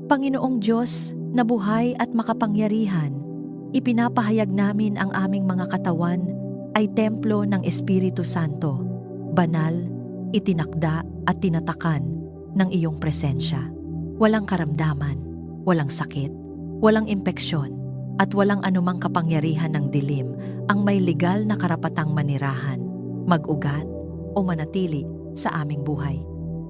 Panginoong Diyos na buhay at makapangyarihan, ipinapahayag namin ang aming mga katawan ay templo ng Espiritu Santo, banal, itinakda at tinatakan ng iyong presensya. Walang karamdaman, walang sakit, walang impeksyon, at walang anumang kapangyarihan ng dilim ang may legal na karapatang manirahan, mag-ugat o manatili sa aming buhay.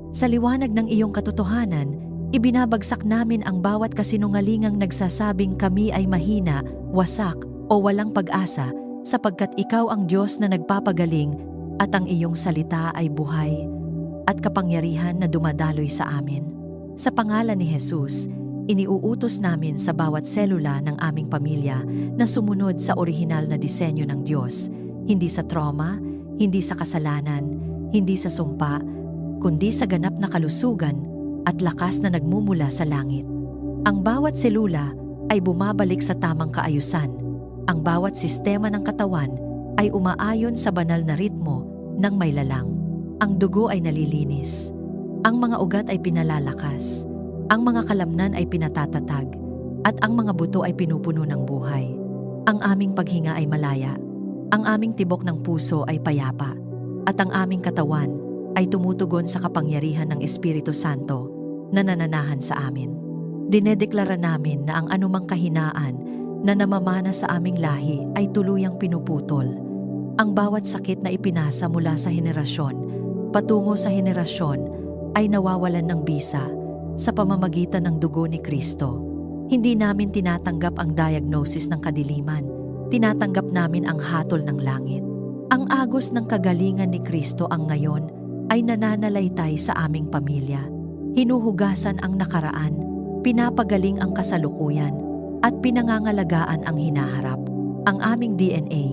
Sa liwanag ng iyong katotohanan, ibinabagsak namin ang bawat kasinungalingang nagsasabing kami ay mahina, wasak o walang pag-asa sapagkat ikaw ang Diyos na nagpapagaling at ang iyong salita ay buhay at kapangyarihan na dumadaloy sa amin. Sa pangalan ni Jesus, iniuutos namin sa bawat selula ng aming pamilya na sumunod sa orihinal na disenyo ng Diyos, hindi sa trauma, hindi sa kasalanan, hindi sa sumpa, kundi sa ganap na kalusugan at lakas na nagmumula sa langit. Ang bawat selula ay bumabalik sa tamang kaayusan. Ang bawat sistema ng katawan ay umaayon sa banal na ritmo ng may lalang. Ang dugo ay nalilinis. Ang mga ugat ay pinalalakas. Ang mga kalamnan ay pinatatatag. At ang mga buto ay pinupuno ng buhay. Ang aming paghinga ay malaya. Ang aming tibok ng puso ay payapa. At ang aming katawan ay tumutugon sa kapangyarihan ng Espiritu Santo na nananahan sa amin. Dinedeklara namin na ang anumang kahinaan na namamana sa aming lahi ay tuluyang pinuputol. Ang bawat sakit na ipinasa mula sa henerasyon patungo sa henerasyon ay nawawalan ng bisa sa pamamagitan ng dugo ni Kristo. Hindi namin tinatanggap ang diagnosis ng kadiliman. Tinatanggap namin ang hatol ng langit. Ang agos ng kagalingan ni Kristo ang ngayon ay nananalaytay sa aming pamilya. Hinuhugasan ang nakaraan, pinapagaling ang kasalukuyan, at pinangangalagaan ang hinaharap. Ang aming DNA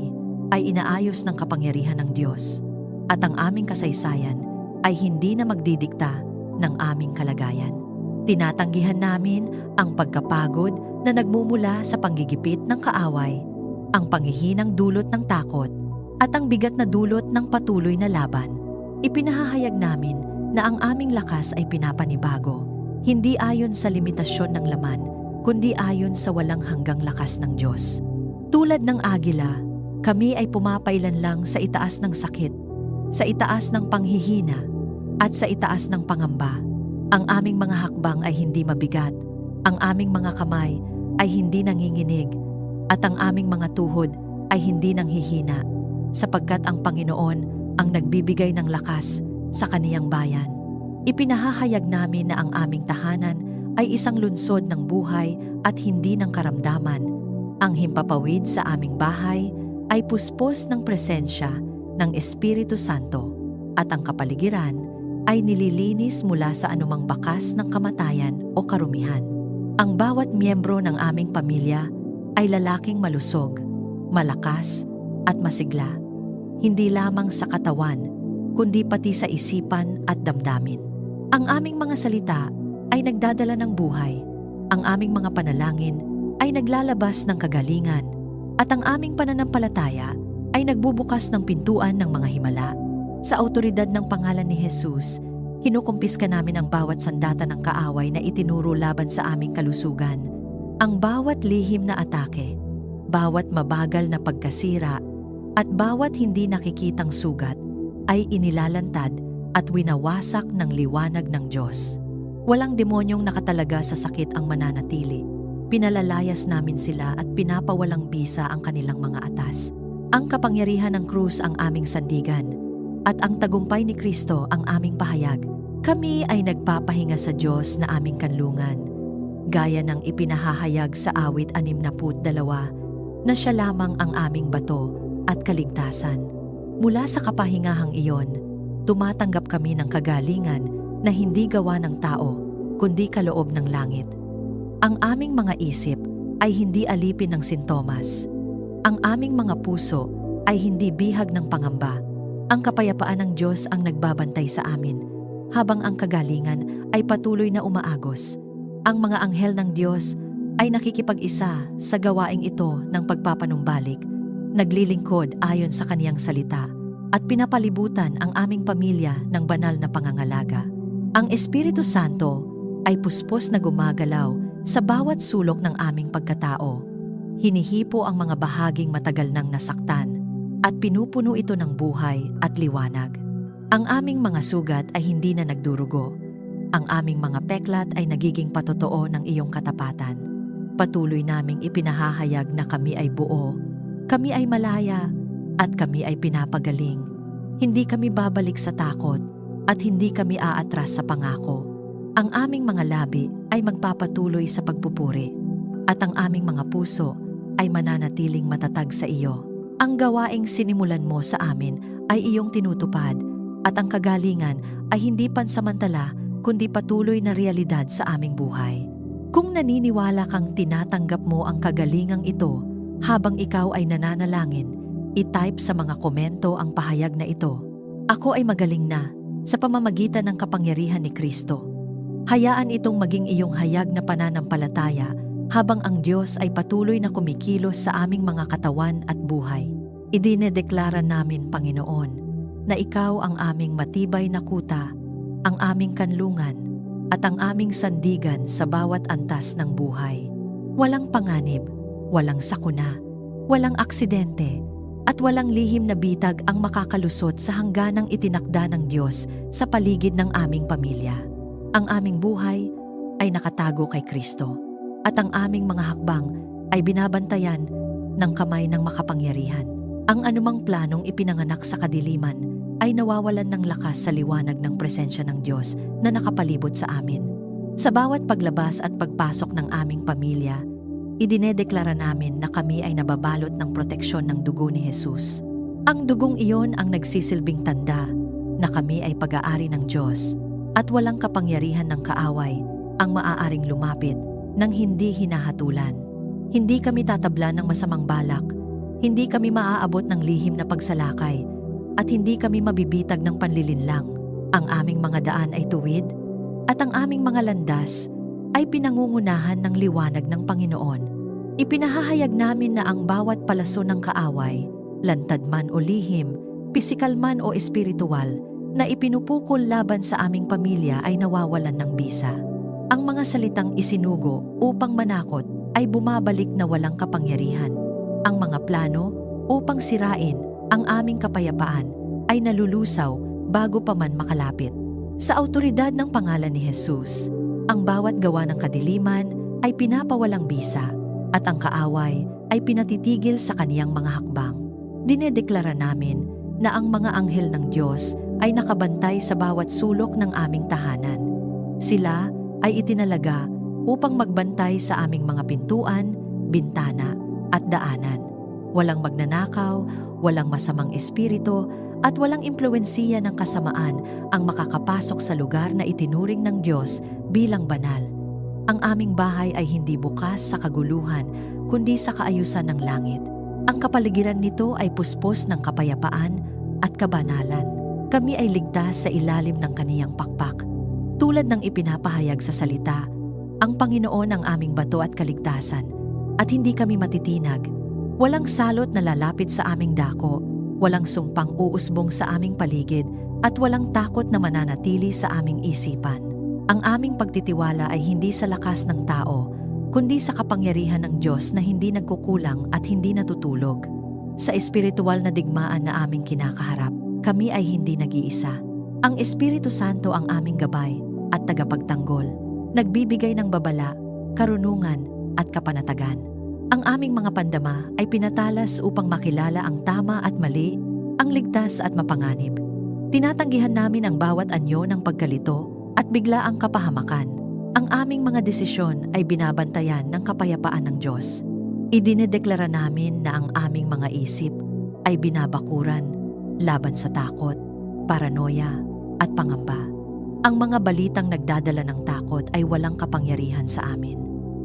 ay inaayos ng kapangyarihan ng Diyos, at ang aming kasaysayan ay hindi na magdidikta ng aming kalagayan. Tinatanggihan namin ang pagkapagod na nagmumula sa panggigipit ng kaaway, ang panghihinang dulot ng takot, at ang bigat na dulot ng patuloy na laban. Ipinahahayag namin na ang aming lakas ay pinapanibago, hindi ayon sa limitasyon ng laman, kundi ayon sa walang hanggang lakas ng Diyos. Tulad ng agila, kami ay pumapailan lang sa itaas ng sakit, sa itaas ng panghihina, at sa itaas ng pangamba. Ang aming mga hakbang ay hindi mabigat, ang aming mga kamay ay hindi nanginginig, at ang aming mga tuhod ay hindi nanghihina, sapagkat ang Panginoon ang nagbibigay ng lakas sa kaniyang bayan. Ipinahahayag namin na ang aming tahanan ay isang lunsod ng buhay at hindi ng karamdaman. Ang himpapawid sa aming bahay ay puspos ng presensya ng Espiritu Santo at ang kapaligiran ay nililinis mula sa anumang bakas ng kamatayan o karumihan. Ang bawat miyembro ng aming pamilya ay lalaking malusog, malakas at masigla. Hindi lamang sa katawan, kundi pati sa isipan at damdamin. Ang aming mga salita ay nagdadala ng buhay, ang aming mga panalangin ay naglalabas ng kagalingan, at ang aming pananampalataya ay nagbubukas ng pintuan ng mga himala. Sa awtoridad ng pangalan ni Jesus, kinukumpiska namin ang bawat sandata ng kaaway na itinuro laban sa aming kalusugan. Ang bawat lihim na atake, bawat mabagal na pagkasira, at bawat hindi nakikitang sugat ay inilalantad at winawasak ng liwanag ng Diyos. Walang demonyong nakatalaga sa sakit ang mananatili. Pinalalayas namin sila at pinapawalang bisa ang kanilang mga atas. Ang kapangyarihan ng krus ang aming sandigan, at ang tagumpay ni Kristo ang aming pahayag. Kami ay nagpapahinga sa Diyos na aming kanlungan, gaya ng ipinahahayag sa awit 62, na siya lamang ang aming bato at kaligtasan. Mula sa kapahingahang iyon, tumatanggap kami ng kagalingan na hindi gawa ng tao, kundi kaloob ng langit. Ang aming mga isip ay hindi alipin ng sintomas. Ang aming mga puso ay hindi bihag ng pangamba. Ang kapayapaan ng Diyos ang nagbabantay sa amin, habang ang kagalingan ay patuloy na umaagos. Ang mga anghel ng Diyos ay nakikipag-isa sa gawaing ito ng pagpapanumbalik, naglilingkod ayon sa kaniyang salita, at pinapalibutan ang aming pamilya ng banal na pangangalaga. Ang Espiritu Santo ay puspos na gumagalaw sa bawat sulok ng aming pagkatao. Hinihipo ang mga bahaging matagal nang nasaktan at pinupuno ito ng buhay at liwanag. Ang aming mga sugat ay hindi na nagdurugo. Ang aming mga peklat ay nagiging patotoo ng iyong katapatan. Patuloy naming ipinahahayag na kami ay buo, kami ay malaya, at kami ay pinapagaling. Hindi kami babalik sa takot at hindi kami aatras sa pangako. Ang aming mga labi ay magpapatuloy sa pagpupuri at ang aming mga puso ay mananatiling matatag sa iyo. Ang gawaing sinimulan mo sa amin ay iyong tinutupad at ang kagalingan ay hindi pansamantala kundi patuloy na realidad sa aming buhay. Kung naniniwala kang tinatanggap mo ang kagalingang ito habang ikaw ay nananalangin, i-type sa mga komento ang pahayag na ito. Ako ay magaling na sa pamamagitan ng kapangyarihan ni Kristo. Hayaan itong maging iyong hayag na pananampalataya habang ang Diyos ay patuloy na kumikilos sa aming mga katawan at buhay. Idinedeklara namin, Panginoon, na ikaw ang aming matibay na kuta, ang aming kanlungan, at ang aming sandigan sa bawat antas ng buhay. Walang panganib, walang sakuna, walang aksidente, at walang lihim na bitag ang makakalusot sa hangganang itinakda ng Diyos sa paligid ng aming pamilya. Ang aming buhay ay nakatago kay Kristo, at ang aming mga hakbang ay binabantayan ng kamay ng makapangyarihan. Ang anumang planong ipinanganak sa kadiliman ay nawawalan ng lakas sa liwanag ng presensya ng Diyos na nakapalibot sa amin. Sa bawat paglabas at pagpasok ng aming pamilya, idinedeklara namin na kami ay nababalot ng proteksyon ng dugo ni Jesus. Ang dugong iyon ang nagsisilbing tanda na kami ay pag-aari ng Diyos at walang kapangyarihan ng kaaway ang maaaring lumapit nang hindi hinahatulan. Hindi kami tatablan ng masamang balak, hindi kami maaabot ng lihim na pagsalakay, at hindi kami mabibitag ng panlilinlang. Ang aming mga daan ay tuwid, at ang aming mga landas ay pinangungunahan ng liwanag ng Panginoon. Ipinahahayag namin na ang bawat palaso ng kaaway, lantad man o lihim, pisikal man o espiritual, na ipinupukol laban sa aming pamilya ay nawawalan ng bisa. Ang mga salitang isinugo upang manakot ay bumabalik na walang kapangyarihan. Ang mga plano upang sirain ang aming kapayapaan ay nalulusaw bago pa man makalapit. Sa awtoridad ng pangalan ni Jesus, ang bawat gawa ng kadiliman ay pinapawalang bisa at ang kaaway ay pinatitigil sa kaniyang mga hakbang. Dinedeklara namin na ang mga anghel ng Diyos ay nakabantay sa bawat sulok ng aming tahanan. Sila ay itinalaga upang magbantay sa aming mga pintuan, bintana at daanan. Walang magnanakaw, walang masamang espiritu, at walang impluwensiya ng kasamaan ang makakapasok sa lugar na itinuring ng Diyos bilang banal. Ang aming bahay ay hindi bukas sa kaguluhan, kundi sa kaayusan ng langit. Ang kapaligiran nito ay puspos ng kapayapaan at kabanalan. Kami ay ligtas sa ilalim ng kaniyang pakpak. Tulad ng ipinapahayag sa salita, ang Panginoon ang aming bato at kaligtasan, at hindi kami matitinag. Walang salot na lalapit sa aming dako, walang sumpang uusbong sa aming paligid, at walang takot na mananatili sa aming isipan. Ang aming pagtitiwala ay hindi sa lakas ng tao, kundi sa kapangyarihan ng Diyos na hindi nagkukulang at hindi natutulog. Sa espiritual na digmaan na aming kinakaharap, kami ay hindi nag-iisa. Ang Espiritu Santo ang aming gabay at tagapagtanggol, nagbibigay ng babala, karunungan at kapanatagan. Ang aming mga pandama ay pinatalas upang makilala ang tama at mali, ang ligtas at mapanganib. Tinatanggihan namin ang bawat anyo ng pagkalito at biglaang kapahamakan. Ang aming mga desisyon ay binabantayan ng kapayapaan ng Diyos. Idinedeklara namin na ang aming mga isip ay binabakuran laban sa takot, paranoia at pangamba. Ang mga balitang nagdadala ng takot ay walang kapangyarihan sa amin.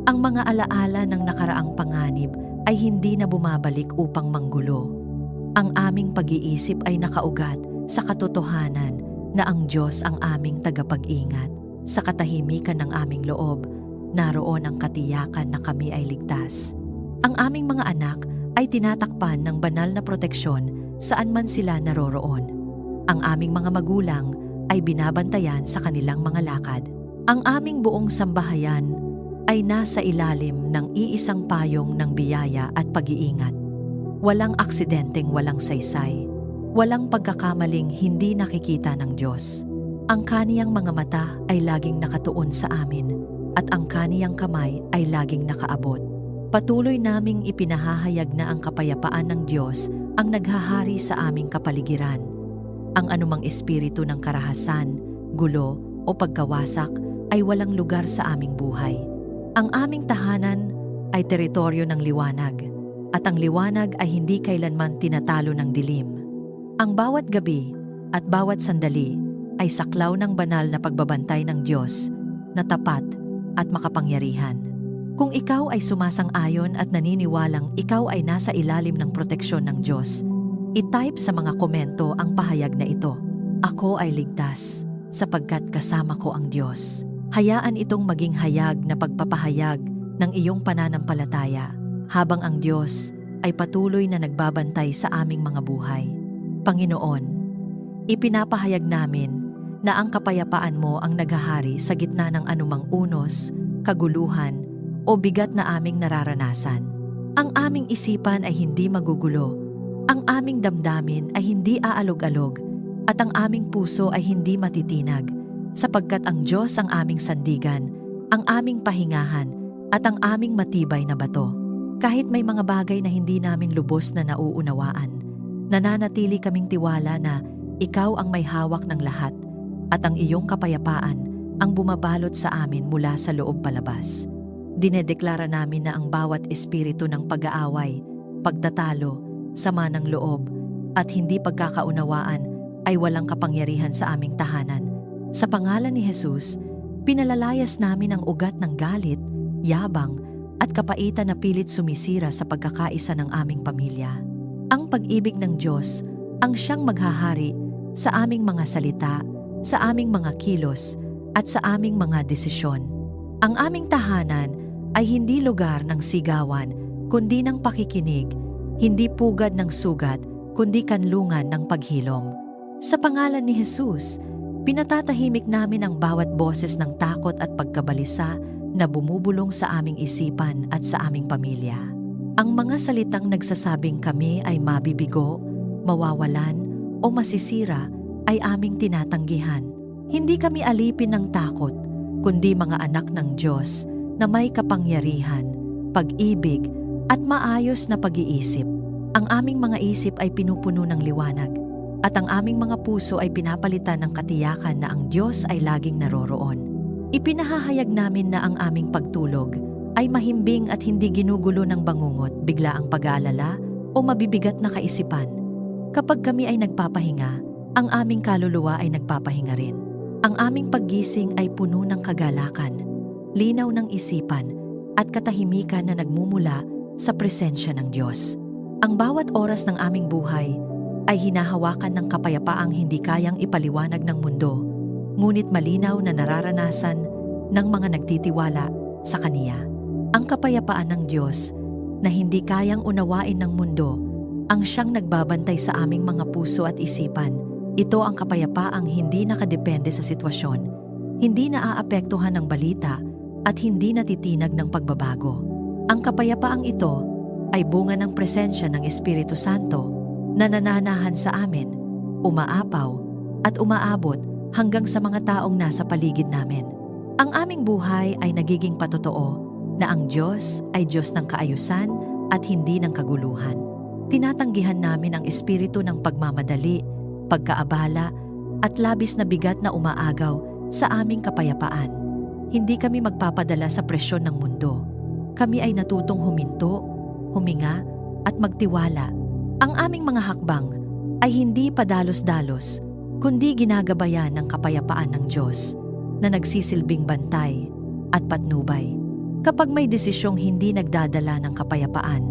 Ang mga alaala ng nakaraang panganib ay hindi na bumabalik upang manggulo. Ang aming pag-iisip ay nakaugat sa katotohanan na ang Diyos ang aming tagapag-ingat. Sa katahimikan ng aming loob, naroon ang katiyakan na kami ay ligtas. Ang aming mga anak ay tinatakpan ng banal na proteksyon saan man sila naroroon. Ang aming mga magulang ay binabantayan sa kanilang mga lakad. Ang aming buong sambahayan ay nasa ilalim ng iisang payong ng biyaya at pag-iingat. Walang aksidenteng walang saysay. Walang pagkakamaling hindi nakikita ng Diyos. Ang kaniyang mga mata ay laging nakatuon sa amin at ang kaniyang kamay ay laging nakaabot. Patuloy naming ipinahahayag na ang kapayapaan ng Diyos ang naghahari sa aming kapaligiran. Ang anumang espiritu ng karahasan, gulo o pagkawasak ay walang lugar sa aming buhay. Ang aming tahanan ay teritoryo ng liwanag at ang liwanag ay hindi kailanman tinatalo ng dilim. Ang bawat gabi at bawat sandali ay saklaw ng banal na pagbabantay ng Diyos na tapat at makapangyarihan. Kung ikaw ay sumasang-ayon at naniniwalang ikaw ay nasa ilalim ng proteksyon ng Diyos, i-type sa mga komento ang pahayag na ito. Ako ay ligtas sapagkat kasama ko ang Diyos. Hayaan itong maging hayag na pagpapahayag ng iyong pananampalataya habang ang Diyos ay patuloy na nagbabantay sa aming mga buhay. Panginoon, ipinapahayag namin na ang kapayapaan mo ang naghahari sa gitna ng anumang unos, kaguluhan, o bigat na aming nararanasan. Ang aming isipan ay hindi magugulo, ang aming damdamin ay hindi aalog-alog, at ang aming puso ay hindi matitinag, sapagkat ang Diyos ang aming sandigan, ang aming pahingahan, at ang aming matibay na bato. Kahit may mga bagay na hindi namin lubos na nauunawaan, nananatili kaming tiwala na ikaw ang may hawak ng lahat, at ang iyong kapayapaan ang bumabalot sa amin mula sa loob palabas. Dinedeklara namin na ang bawat espiritu ng pag-aaway, pagtatalo, sama ng loob, at hindi pagkakaunawaan ay walang kapangyarihan sa aming tahanan. Sa pangalan ni Jesus, pinalalayas namin ang ugat ng galit, yabang, at kapaitan na pilit sumisira sa pagkakaisa ng aming pamilya. Ang pag-ibig ng Diyos ang siyang maghahari sa aming mga salita, sa aming mga kilos, at sa aming mga desisyon. Ang aming tahanan ay hindi lugar ng sigawan, kundi ng pakikinig, hindi pugad ng sugat, kundi kanlungan ng paghilom. Sa pangalan ni Jesus, pinatatahimik namin ang bawat boses ng takot at pagkabalisa na bumubulong sa aming isipan at sa aming pamilya. Ang mga salitang nagsasabing kami ay mabibigo, mawawalan, o masisira ay aming tinatanggihan. Hindi kami alipin ng takot, kundi mga anak ng Diyos na may kapangyarihan, pag-ibig, at maayos na pag-iisip. Ang aming mga isip ay pinupuno ng liwanag, at ang aming mga puso ay pinapalitan ng katiyakan na ang Diyos ay laging naroroon. Ipinahahayag namin na ang aming pagtulog ay mahimbing at hindi ginugulo ng bangungot, biglaang pag-aalala o mabibigat na kaisipan. Kapag kami ay nagpapahinga, ang aming kaluluwa ay nagpapahinga rin. Ang aming paggising ay puno ng kagalakan, linaw ng isipan, at katahimikan na nagmumula sa presensya ng Diyos. Ang bawat oras ng aming buhay ay hinahawakan ng kapayapaang hindi kayang ipaliwanag ng mundo, ngunit malinaw na nararanasan ng mga nagtitiwala sa Kaniya. Ang kapayapaan ng Diyos na hindi kayang unawain ng mundo ang siyang nagbabantay sa aming mga puso at isipan. Ito ang kapayapaang hindi nakadepende sa sitwasyon, hindi naaapektuhan ng balita at hindi natitinag ng pagbabago. Ang kapayapaang ito ay bunga ng presensya ng Espiritu Santo na nananahan sa amin, umaapaw at umaabot hanggang sa mga taong nasa paligid namin. Ang aming buhay ay nagiging patotoo na ang Diyos ay Diyos ng kaayusan at hindi ng kaguluhan. Tinatanggihan namin ang espiritu ng pagmamadali, pagkaabala at labis na bigat na umaagaw sa aming kapayapaan. Hindi kami magpapadala sa presyon ng mundo. Kami ay natutong huminto, huminga at magtiwala. Ang aming mga hakbang ay hindi padalos-dalos, kundi ginagabayan ng kapayapaan ng Diyos na nagsisilbing bantay at patnubay. Kapag may desisyong hindi nagdadala ng kapayapaan,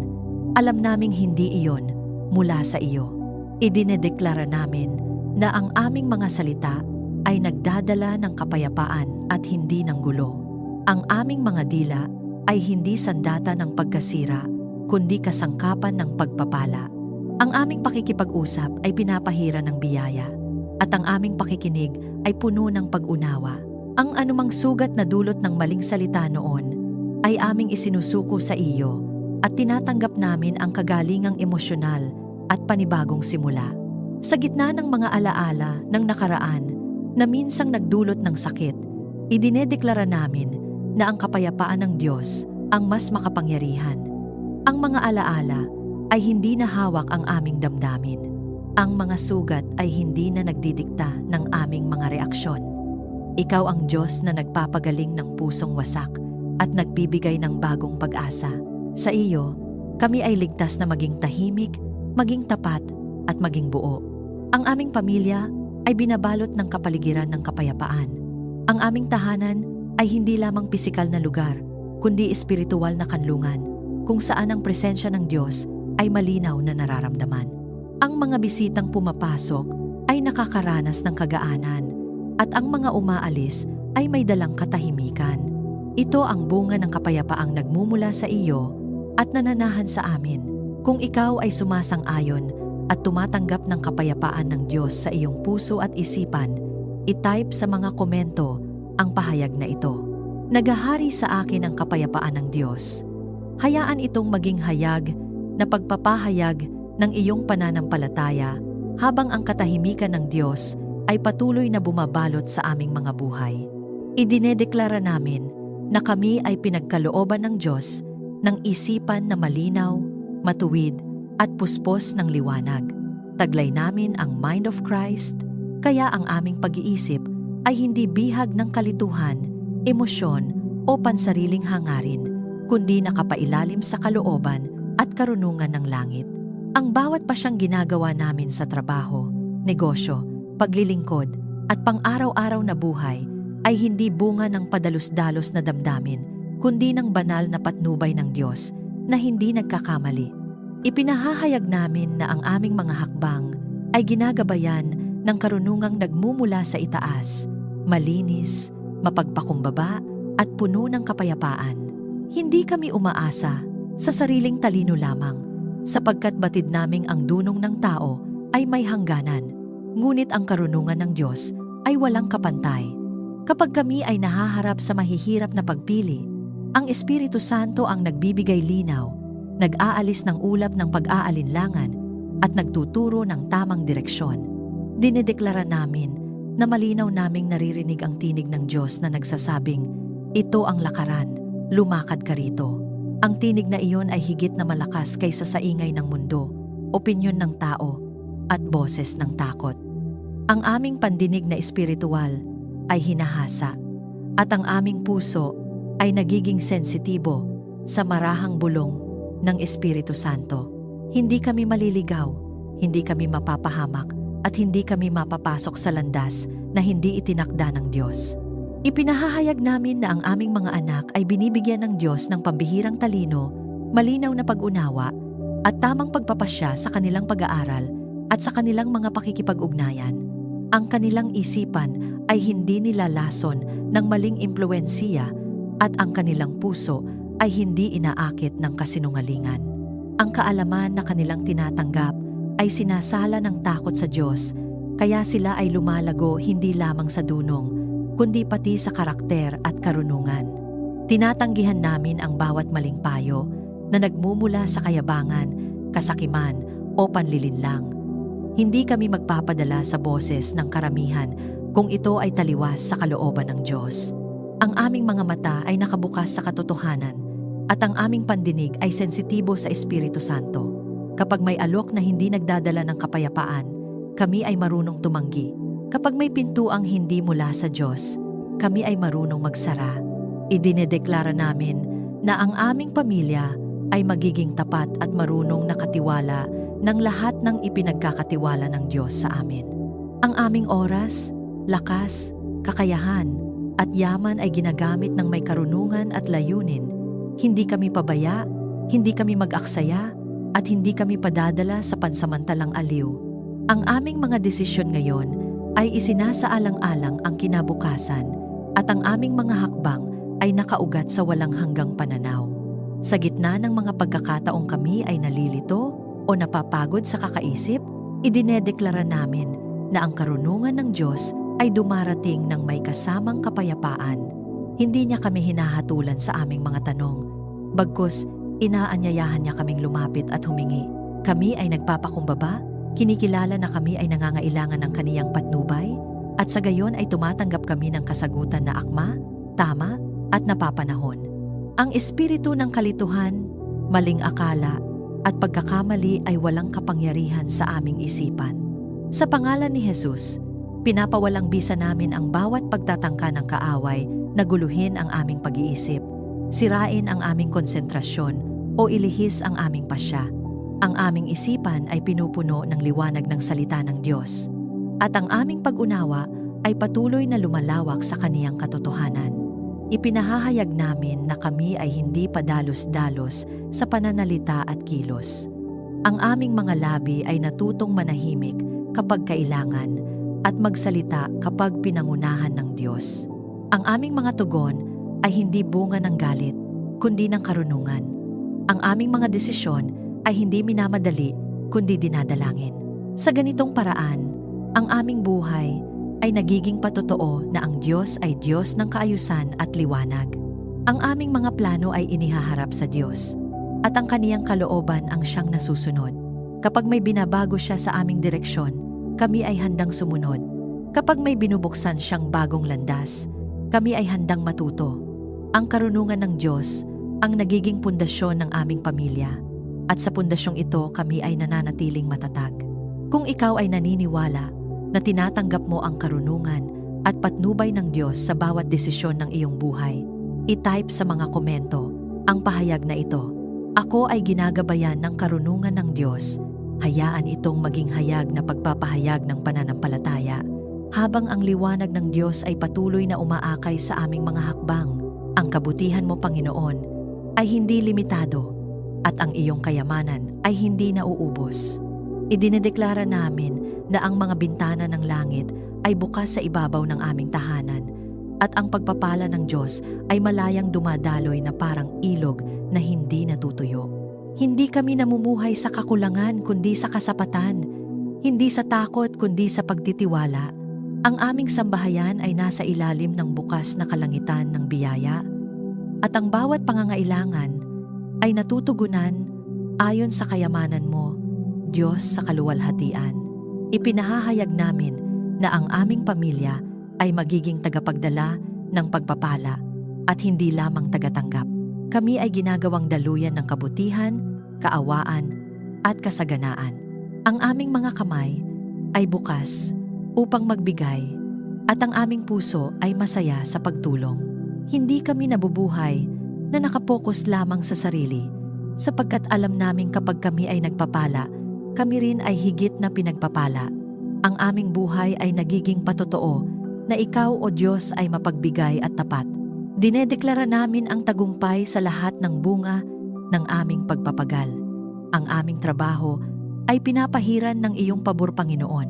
alam naming hindi iyon mula sa iyo. Idinedeklara namin na ang aming mga salita ay nagdadala ng kapayapaan at hindi ng gulo. Ang aming mga dila ay hindi sandata ng pagkasira, kundi kasangkapan ng pagpapala. Ang aming pakikipag-usap ay pinapahira ng biyaya, at ang aming pakikinig ay puno ng pag-unawa. Ang anumang sugat na dulot ng maling salita noon ay aming isinusuko sa iyo at tinatanggap namin ang kagalingang emosyonal at panibagong simula. Sa gitna ng mga alaala ng nakaraan na minsang nagdulot ng sakit, idinedeklara namin na ang kapayapaan ng Diyos ang mas makapangyarihan. Ang mga alaala ay hindi na hawak ang aming damdamin. Ang mga sugat ay hindi na nagdidikta ng aming mga reaksyon. Ikaw ang Diyos na nagpapagaling ng pusong wasak at nagbibigay ng bagong pag-asa. Sa iyo, kami ay ligtas na maging tahimik, maging tapat at maging buo. Ang aming pamilya ay binabalot ng kapaligiran ng kapayapaan. Ang aming tahanan ay hindi lamang pisikal na lugar, kundi espiritual na kanlungan, kung saan ang presensya ng Diyos ay malinaw na nararamdaman. Ang mga bisitang pumapasok ay nakakaranas ng kagaanan, at ang mga umaalis ay may dalang katahimikan. Ito ang bunga ng kapayapaang nagmumula sa iyo at nananahan sa amin. Kung ikaw ay sumasang-ayon at tumatanggap ng kapayapaan ng Diyos sa iyong puso at isipan, i-type sa mga komento ang pahayag na ito. Naghahari sa akin ang kapayapaan ng Diyos. Hayaan itong maging hayag na pagpapahayag ng iyong pananampalataya habang ang katahimikan ng Diyos ay patuloy na bumabalot sa aming mga buhay. Idinedeklara namin na kami ay pinagkalooban ng Diyos ng isipan na malinaw, matuwid at puspos ng liwanag. Taglay namin ang Mind of Christ, kaya ang aming pag-iisip ay hindi bihag ng kalituhan, emosyon o pansariling hangarin, kundi nakapailalim sa kalooban at karunungan ng langit. Ang bawat pasyang ginagawa namin sa trabaho, negosyo, paglilingkod at pang-araw-araw na buhay ay hindi bunga ng padalos-dalos na damdamin, kundi ng banal na patnubay ng Diyos na hindi nagkakamali. Ipinahahayag namin na ang aming mga hakbang ay ginagabayan ng karunungang nagmumula sa itaas, malinis, mapagpakumbaba at puno ng kapayapaan. Hindi kami umaasa sa sariling talino lamang, sapagkat batid naming ang dunong ng tao ay may hangganan, ngunit ang karunungan ng Diyos ay walang kapantay. Kapag kami ay nahaharap sa mahihirap na pagpili, ang Espiritu Santo ang nagbibigay linaw, nag-aalis ng ulap ng pag-aalinlangan at nagtuturo ng tamang direksyon. Dinedeklara namin na malinaw naming naririnig ang tinig ng Diyos na nagsasabing, "Ito ang lakaran, lumakad ka rito." Ang tinig na iyon ay higit na malakas kaysa sa ingay ng mundo, opinyon ng tao, at boses ng takot. Ang aming pandinig na espiritual ay hinahasa, at ang aming puso ay nagiging sensitibo sa marahang bulong ng Espiritu Santo. Hindi kami maliligaw, hindi kami mapapahamak, at hindi kami mapapasok sa landas na hindi itinakda ng Diyos. Ipinahahayag namin na ang aming mga anak ay binibigyan ng Diyos ng pambihirang talino, malinaw na pag-unawa, at tamang pagpapasya sa kanilang pag-aaral at sa kanilang mga pakikipag-ugnayan. Ang kanilang isipan ay hindi nilalason ng maling impluwensiya at ang kanilang puso ay hindi inaakit ng kasinungalingan. Ang kaalaman na kanilang tinatanggap ay sinasala ng takot sa Diyos, kaya sila ay lumalago hindi lamang sa dunong, kundi pati sa karakter at karunungan. Tinatanggihan namin ang bawat maling payo na nagmumula sa kayabangan, kasakiman o panlilinlang. Hindi kami magpapadala sa boses ng karamihan kung ito ay taliwas sa kalooban ng Diyos. Ang aming mga mata ay nakabukas sa katotohanan at ang aming pandinig ay sensitibo sa Espiritu Santo. Kapag may alok na hindi nagdadala ng kapayapaan, kami ay marunong tumanggi. Kapag may pintuang hindi mula sa Diyos, kami ay marunong magsara. Idinedeklara namin na ang aming pamilya ay magiging tapat at marunong nakatiwala ng lahat ng ipinagkakatiwala ng Diyos sa amin. Ang aming oras, lakas, kakayahan, at yaman ay ginagamit ng may karunungan at layunin. Hindi kami pabaya, hindi kami mag-aksaya, at hindi kami padadala sa pansamantalang aliw. Ang aming mga desisyon ngayon ay isinasaalang-alang ang kinabukasan at ang aming mga hakbang ay nakaugat sa walang hanggang pananaw. Sa gitna ng mga pagkakataong kami ay nalilito o napapagod sa kakaisip, idinedeklara namin na ang karunungan ng Diyos ay dumarating ng may kasamang kapayapaan. Hindi niya kami hinahatulan sa aming mga tanong. Bagkus, inaanyayahan niya kaming lumapit at humingi. Kami ay nagpapakumbaba, kinikilala na kami ay nangangailangan ng kaniyang patnubay, at sa gayon ay tumatanggap kami ng kasagutan na akma, tama, at napapanahon. Ang espiritu ng kalituhan, maling akala, at pagkakamali ay walang kapangyarihan sa aming isipan. Sa pangalan ni Jesus, pinapawalang bisa namin ang bawat pagtatangka ng kaaway na guluhin ang aming pag-iisip, sirain ang aming konsentrasyon o ilihis ang aming pasya. Ang aming isipan ay pinupuno ng liwanag ng salita ng Diyos, at ang aming pag-unawa ay patuloy na lumalawak sa kaniyang katotohanan. Ipinahahayag namin na kami ay hindi padalos-dalos sa pananalita at kilos. Ang aming mga labi ay natutong manahimik kapag kailangan at magsalita kapag pinangunahan ng Diyos. Ang aming mga tugon ay hindi bunga ng galit, kundi ng karunungan. Ang aming mga desisyon ay hindi minamadali, kundi dinadalangin. Sa ganitong paraan, ang aming buhay ay nagiging patotoo na ang Diyos ay Diyos ng kaayusan at liwanag. Ang aming mga plano ay inihaharap sa Diyos, at ang kaniyang kalooban ang siyang nasusunod. Kapag may binabago siya sa aming direksyon, kami ay handang sumunod. Kapag may binubuksan siyang bagong landas, kami ay handang matuto. Ang karunungan ng Diyos ang nagiging pundasyon ng aming pamilya, at sa pundasyong ito kami ay nananatiling matatag. Kung ikaw ay naniniwala na tinatanggap mo ang karunungan at patnubay ng Diyos sa bawat desisyon ng iyong buhay, i-type sa mga komento ang pahayag na ito. Ako ay ginagabayan ng karunungan ng Diyos. Hayaan itong maging hayag na pagpapahayag ng pananampalataya, habang ang liwanag ng Diyos ay patuloy na umaakay sa aming mga hakbang. Ang kabutihan mo, Panginoon, ay hindi limitado, at ang iyong kayamanan ay hindi nauubos. Idinedeklara namin na ang mga bintana ng langit ay bukas sa ibabaw ng aming tahanan, at ang pagpapala ng Diyos ay malayang dumadaloy na parang ilog na hindi natutuyo. Hindi kami namumuhay sa kakulangan kundi sa kasapatan, hindi sa takot kundi sa pagtitiwala. Ang aming sambahayan ay nasa ilalim ng bukas na kalangitan ng biyaya, at ang bawat pangangailangan ay natutugunan ayon sa kayamanan mo, Diyos sa kaluwalhatian. Ipinahahayag namin na ang aming pamilya ay magiging tagapagdala ng pagpapala at hindi lamang tagatanggap. Kami ay ginagawang daluyan ng kabutihan, kaawaan, at kasaganaan. Ang aming mga kamay ay bukas upang magbigay, at ang aming puso ay masaya sa pagtulong. Hindi kami nabubuhay na nakapokus lamang sa sarili, sapagkat alam naming kapag kami ay nagpapala, kami rin ay higit na pinagpapala. Ang aming buhay ay nagiging patotoo na ikaw, O Diyos, ay mapagbigay at tapat. Dinedeklara namin ang tagumpay sa lahat ng bunga ng aming pagpapagal. Ang aming trabaho ay pinapahiran ng iyong pabor, Panginoon.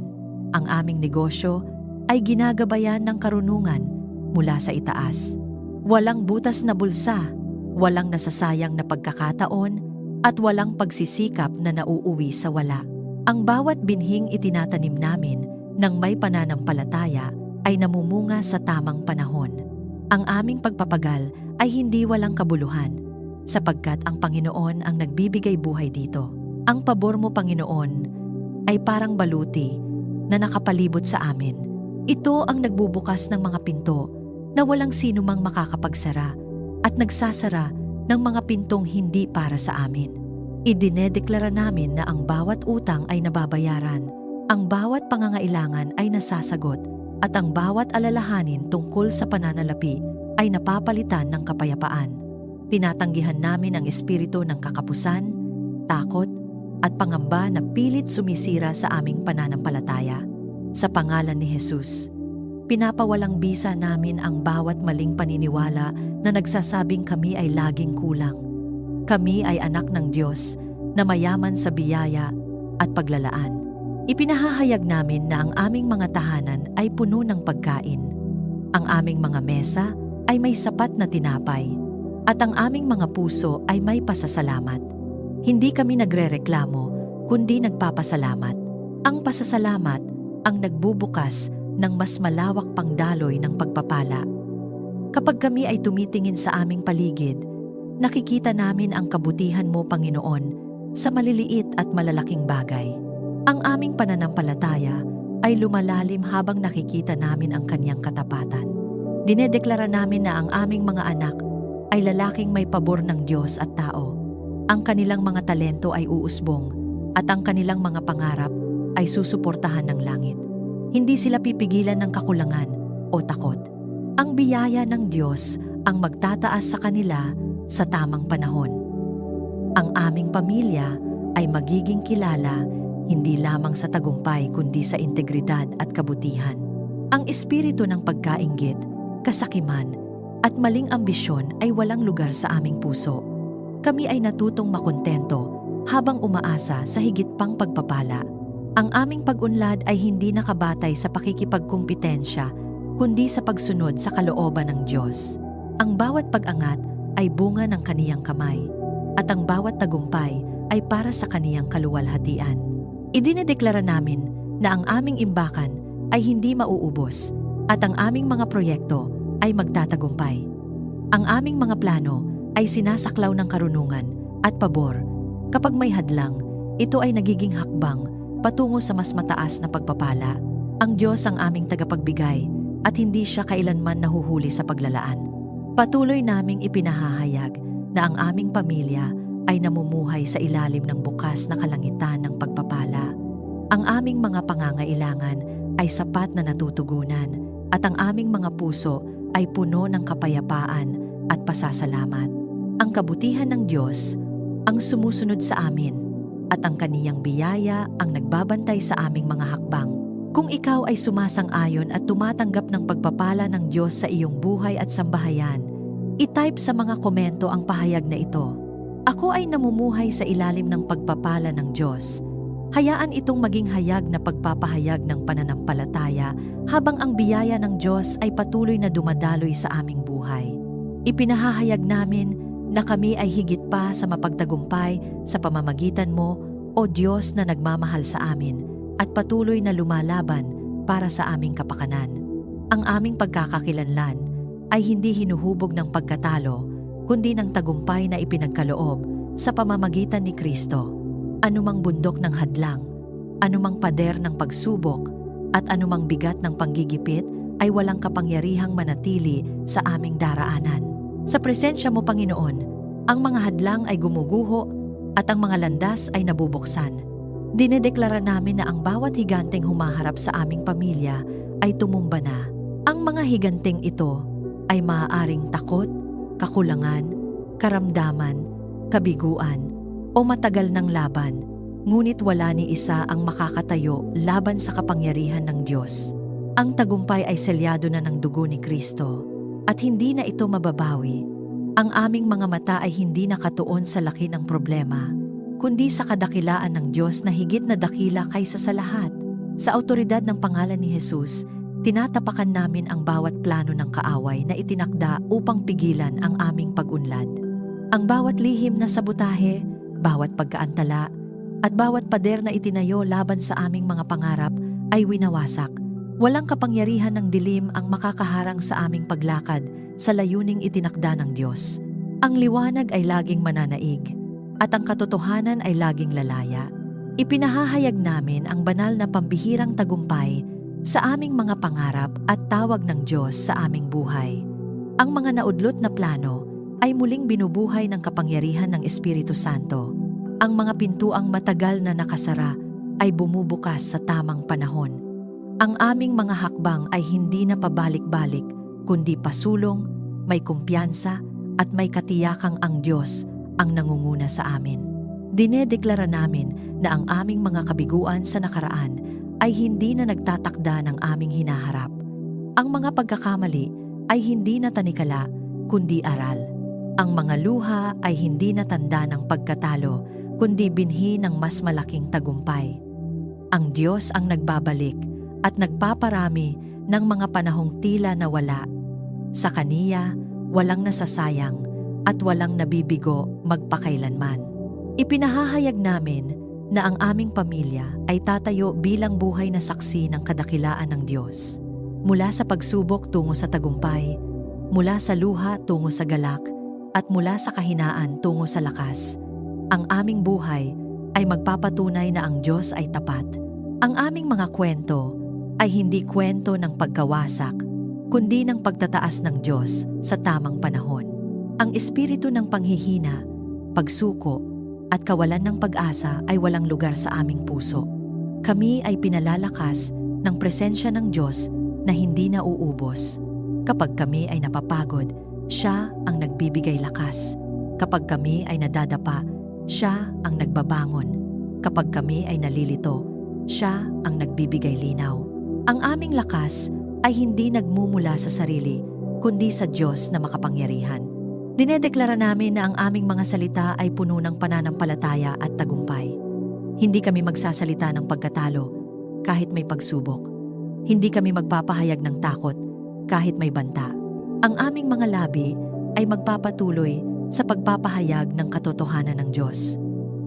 Ang aming negosyo ay ginagabayan ng karunungan mula sa itaas. Walang butas na bulsa, walang nasasayang na pagkakataon, at walang pagsisikap na nauuwi sa wala. Ang bawat binhing itinatanim namin ng may pananampalataya ay namumunga sa tamang panahon. Ang aming pagpapagal ay hindi walang kabuluhan, sapagkat ang Panginoon ang nagbibigay buhay dito. Ang pabor mo, Panginoon, ay parang baluti na nakapalibot sa amin. Ito ang nagbubukas ng mga pinto na walang sinumang makakapagsara, at nagsasara ng mga pintong hindi para sa amin. Idinedeklara namin na ang bawat utang ay nababayaran, ang bawat pangangailangan ay nasasagot, at ang bawat alalahanin tungkol sa pananalapi ay napapalitan ng kapayapaan. Tinatanggihan namin ang espiritu ng kakapusan, takot, at pangamba na pilit sumisira sa aming pananampalataya. Sa pangalan ni Jesus, pinapawalang bisa namin ang bawat maling paniniwala na nagsasabing kami ay laging kulang. Kami ay anak ng Diyos na mayaman sa biyaya at paglalaan. Ipinahahayag namin na ang aming mga tahanan ay puno ng pagkain. Ang aming mga mesa ay may sapat na tinapay, at ang aming mga puso ay may pasasalamat. Hindi kami nagrereklamo, kundi nagpapasalamat. Ang pasasalamat ang nagbubukas ng mas malawak pang daloy ng pagpapala. Kapag kami ay tumitingin sa aming paligid, nakikita namin ang kabutihan mo, Panginoon, sa maliliit at malalaking bagay. Ang aming pananampalataya ay lumalalim habang nakikita namin ang kanyang katapatan. Dinedeklara namin na ang aming mga anak ay lalaking may pabor ng Diyos at tao. Ang kanilang mga talento ay uusbong at ang kanilang mga pangarap ay susuportahan ng langit. Hindi sila pipigilan ng kakulangan o takot. Ang biyaya ng Diyos ang magtataas sa kanila sa tamang panahon. Ang aming pamilya ay magiging kilala hindi lamang sa tagumpay kundi sa integridad at kabutihan. Ang espiritu ng pagkainggit, kasakiman, at maling ambisyon ay walang lugar sa aming puso. Kami ay natutong makontento habang umaasa sa higit pang pagpapala. Ang aming pag-unlad ay hindi nakabatay sa pakikipagkumpetensya kundi sa pagsunod sa kalooban ng Diyos. Ang bawat pag-angat ay bunga ng kaniyang kamay, at ang bawat tagumpay ay para sa kaniyang kaluwalhatian. Idinedeklara namin na ang aming imbakan ay hindi mauubos at ang aming mga proyekto ay magtatagumpay. Ang aming mga plano ay sinasaklaw ng karunungan at pabor. Kapag may hadlang, ito ay nagiging hakbang patungo sa mas mataas na pagpapala. Ang Diyos ang aming tagapagbigay at hindi siya kailanman nahuhuli sa paglalaan. Patuloy naming ipinahahayag na ang aming pamilya ay namumuhay sa ilalim ng bukas na kalangitan ng pagpapala. Ang aming mga pangangailangan ay sapat na natutugunan at ang aming mga puso ay puno ng kapayapaan at pasasalamat. Ang kabutihan ng Diyos ang sumusunod sa amin at ang kaniyang biyaya ang nagbabantay sa aming mga hakbang. Kung ikaw ay sumasang-ayon at tumatanggap ng pagpapala ng Diyos sa iyong buhay at sambahayan, i-type sa mga komento ang pahayag na ito. Ako ay namumuhay sa ilalim ng pagpapala ng Diyos. Hayaan itong maging hayag na pagpapahayag ng pananampalataya habang ang biyaya ng Diyos ay patuloy na dumadaloy sa aming buhay. Ipinahahayag namin na kami ay higit pa sa mapagtagumpay sa pamamagitan mo, O Diyos na nagmamahal sa amin, at patuloy na lumalaban para sa aming kapakanan. Ang aming pagkakakilanlan ay hindi hinuhubog ng pagkatalo, kundi ng tagumpay na ipinagkaloob sa pamamagitan ni Kristo. Anumang bundok ng hadlang, anumang pader ng pagsubok, at anumang bigat ng panggigipit ay walang kapangyarihang manatili sa aming daraanan. Sa presensya mo, Panginoon, ang mga hadlang ay gumuguho at ang mga landas ay nabubuksan. Dinedeklara namin na ang bawat higanteng humaharap sa aming pamilya ay tumumba na. Ang mga higanteng ito ay maaaring takot, kakulangan, karamdaman, kabiguan, o matagal ng laban, ngunit wala ni isa ang makakatayo laban sa kapangyarihan ng Diyos. Ang tagumpay ay selyado na ng dugo ni Kristo, at hindi na ito mababawi. Ang aming mga mata ay hindi nakatuon sa laki ng problema, kundi sa kadakilaan ng Diyos na higit na dakila kaysa sa lahat. Sa awtoridad ng pangalan ni Jesus, tinatapakan namin ang bawat plano ng kaaway na itinakda upang pigilan ang aming pag-unlad. Ang bawat lihim na sabotahe, bawat pagkaantala, at bawat pader na itinayo laban sa aming mga pangarap ay winawasak. Walang kapangyarihan ng dilim ang makakaharang sa aming paglakad sa layuning itinakda ng Diyos. Ang liwanag ay laging mananaig, at ang katotohanan ay laging lalaya. Ipinahahayag namin ang banal na pambihirang tagumpay sa aming mga pangarap at tawag ng Diyos sa aming buhay. Ang mga naudlot na plano ay muling binubuhay ng kapangyarihan ng Espiritu Santo. Ang mga pintuang matagal na nakasara ay bumubukas sa tamang panahon. Ang aming mga hakbang ay hindi na pabalik-balik, kundi pasulong, may kumpiyansa, at may katiyakang ang Diyos ang nangunguna sa amin. Dinedeklara namin na ang aming mga kabiguan sa nakaraan ay hindi na nagtatakda ng aming hinaharap. Ang mga pagkakamali ay hindi na tanikala, kundi aral. Ang mga luha ay hindi na tanda ng pagkatalo, kundi binhi ng mas malaking tagumpay. Ang Diyos ang nagbabalik at nagpaparami ng mga panahong tila nawala. Sa Kaniya, walang nasasayang at walang nabibigo magpakailanman. Ipinahahayag namin na ang aming pamilya ay tatayo bilang buhay na saksi ng kadakilaan ng Diyos. Mula sa pagsubok tungo sa tagumpay, mula sa luha tungo sa galak, at mula sa kahinaan tungo sa lakas, ang aming buhay ay magpapatunay na ang Diyos ay tapat. Ang aming mga kwento ay hindi kwento ng pagkawasak, kundi ng pagtataas ng Diyos sa tamang panahon. Ang espiritu ng panghihina, pagsuko, at kawalan ng pag-asa ay walang lugar sa aming puso. Kami ay pinalalakas ng presensya ng Diyos na hindi nauubos. Kapag kami ay napapagod, Siya ang nagbibigay lakas. Kapag kami ay nadadapa, Siya ang nagbabangon. Kapag kami ay nalilito, Siya ang nagbibigay linaw. Ang aming lakas ay hindi nagmumula sa sarili, kundi sa Diyos na makapangyarihan. Dinedeklara namin na ang aming mga salita ay puno ng pananampalataya at tagumpay. Hindi kami magsasalita ng pagkatalo kahit may pagsubok. Hindi kami magpapahayag ng takot kahit may banta. Ang aming mga labi ay magpapatuloy sa pagpapahayag ng katotohanan ng Diyos.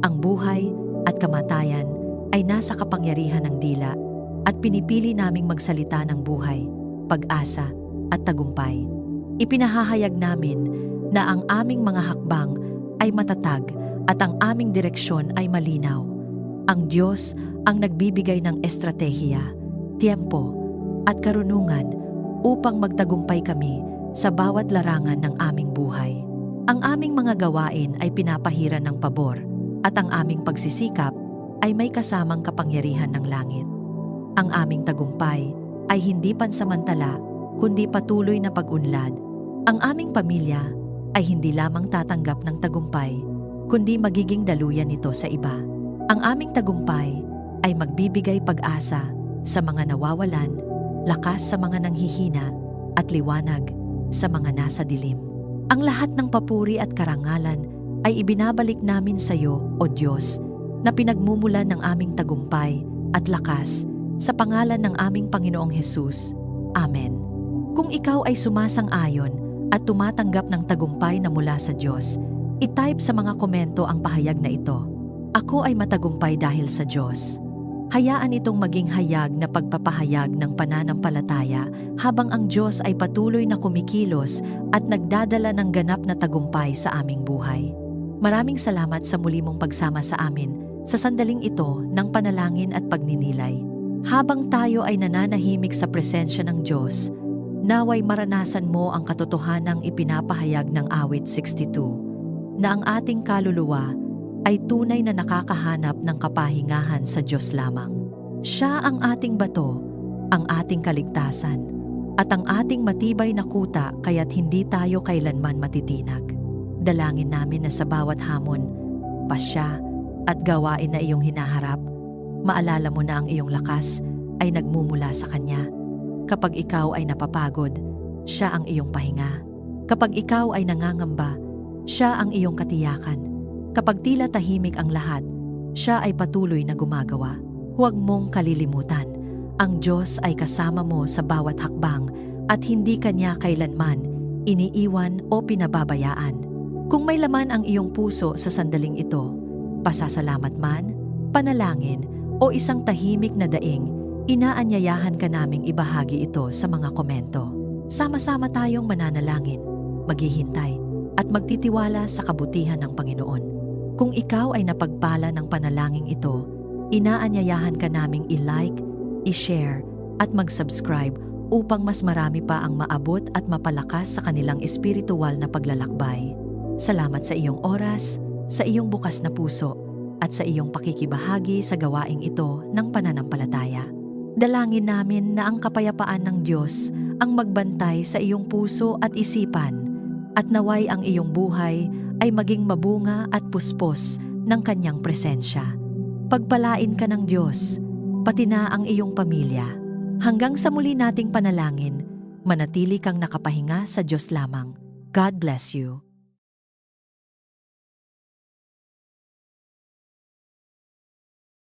Ang buhay at kamatayan ay nasa kapangyarihan ng dila at pinipili naming magsalita ng buhay, pag-asa at tagumpay. Ipinahahayag namin na ang aming mga hakbang ay matatag at ang aming direksyon ay malinaw. Ang Diyos ang nagbibigay ng estratehiya, tiempo at karunungan upang magtagumpay kami sa bawat larangan ng aming buhay. Ang aming mga gawain ay pinapahiran ng pabor at ang aming pagsisikap ay may kasamang kapangyarihan ng langit. Ang aming tagumpay ay hindi pansamantala kundi patuloy na pag-unlad. Ang aming pamilya ay hindi lamang tatanggap ng tagumpay, kundi magiging daluyan nito sa iba. Ang aming tagumpay ay magbibigay pag-asa sa mga nawawalan, lakas sa mga nanghihina, at liwanag sa mga nasa dilim. Ang lahat ng papuri at karangalan ay ibinabalik namin sa iyo, O Diyos, na pinagmumulan ng aming tagumpay at lakas sa pangalan ng aming Panginoong Hesus. Amen. Kung ikaw ay sumasang-ayon at tumatanggap ng tagumpay na mula sa Diyos, i-type sa mga komento ang pahayag na ito. Ako ay matagumpay dahil sa Diyos. Hayaan itong maging hayag na pagpapahayag ng pananampalataya habang ang Diyos ay patuloy na kumikilos at nagdadala ng ganap na tagumpay sa aming buhay. Maraming salamat sa muli mong pagsama sa amin sa sandaling ito ng panalangin at pagninilay. Habang tayo ay nananahimik sa presensya ng Diyos, naway maranasan mo ang katotohanang ipinapahayag ng awit 62, na ang ating kaluluwa ay tunay na nakakahanap ng kapahingahan sa Diyos lamang. Siya ang ating bato, ang ating kaligtasan, at ang ating matibay na kuta kaya't hindi tayo kailanman matitinag. Dalangin namin na sa bawat hamon, pasya, at gawain na iyong hinaharap, maalala mo na ang iyong lakas ay nagmumula sa Kanya. Kapag ikaw ay napapagod, Siya ang iyong pahinga. Kapag ikaw ay nangangamba, Siya ang iyong katiyakan. Kapag tila tahimik ang lahat, Siya ay patuloy na gumagawa. Huwag mong kalilimutan, ang Diyos ay kasama mo sa bawat hakbang at hindi Kanya kailanman iniiwan o pinababayaan. Kung may laman ang iyong puso sa sandaling ito, pasasalamat man, panalangin o isang tahimik na daing, inaanyayahan ka naming ibahagi ito sa mga komento. Sama-sama tayong mananalangin, maghihintay, at magtitiwala sa kabutihan ng Panginoon. Kung ikaw ay napagpala ng panalangin ito, inaanyayahan ka naming i-like, i-share, at mag-subscribe upang mas marami pa ang maabot at mapalakas sa kanilang espiritual na paglalakbay. Salamat sa iyong oras, sa iyong bukas na puso, at sa iyong pakikibahagi sa gawaing ito ng pananampalataya. Dalangin namin na ang kapayapaan ng Diyos ang magbantay sa iyong puso at isipan, at naway ang iyong buhay ay maging mabunga at puspos ng Kanyang presensya. Pagpalain ka ng Diyos, pati na ang iyong pamilya. Hanggang sa muli nating panalangin, manatili kang nakapahinga sa Diyos lamang. God bless you.